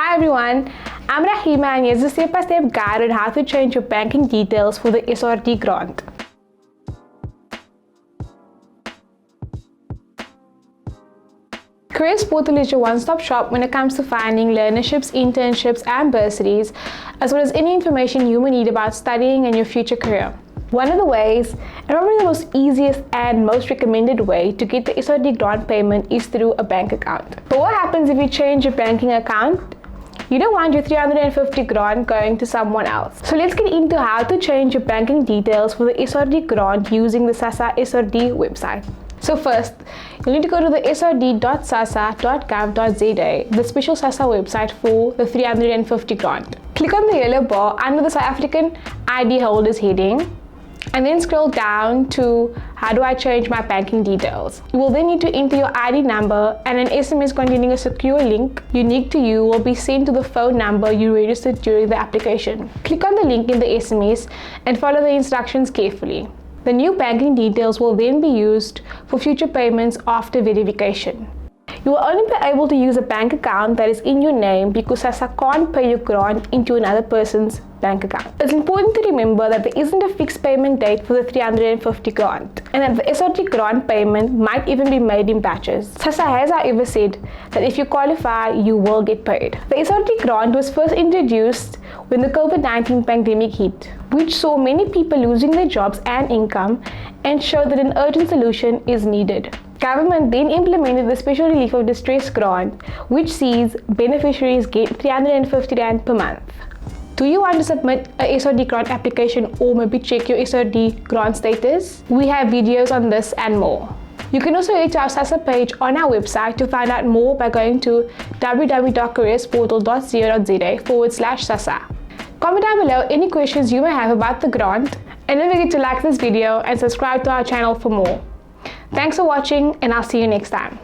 Hi everyone, I'm Rahima and here's a step-by-step guide on how to change your banking details for the SRD grant. Careers Portal is your one-stop shop when it comes to finding learnerships, internships and bursaries, as well as any information you may need about studying and your future career. One of the ways, and probably the most easiest and most recommended way to get the SRD grant payment is through a bank account. But what happens if you change your banking account? You don't want your 350 grant going to someone else. So let's get into how to change your banking details for the SRD grant using the Sassa SRD website. So first, you'll need to go to the srd.sassa.gov.za, the special Sassa website for the 350 grant. Click on the yellow bar under the South African ID holders heading, and then scroll down to how do I change my banking details. You will then need to enter your ID number, and an SMS containing a secure link unique to you will be sent to the phone number you registered during the application. Click on the link in the SMS and follow the instructions carefully. The new banking details will then be used for future payments after verification. You will only be able to use a bank account that is in your name because Sassa can't pay your grant into another person's bank account. It's important to remember that there isn't a fixed payment date for the 350 grant, and that the SRD grant payment might even be made in batches. Sassa has however said that if you qualify, you will get paid. The SRD grant was first introduced when the COVID-19 pandemic hit, which saw many people losing their jobs and income and showed that an urgent solution is needed. Government then implemented the Special Relief of Distress grant, which sees beneficiaries get 350 Rand per month. Do you want to submit a SRD grant application or maybe check your SRD grant status? We have videos on this and more. You can also head to our Sassa page on our website to find out more by going to www.careersportal.co.za/Sassa. Comment down below any questions you may have about the grant, and don't forget to like this video and subscribe to our channel for more. Thanks for watching, and I'll see you next time.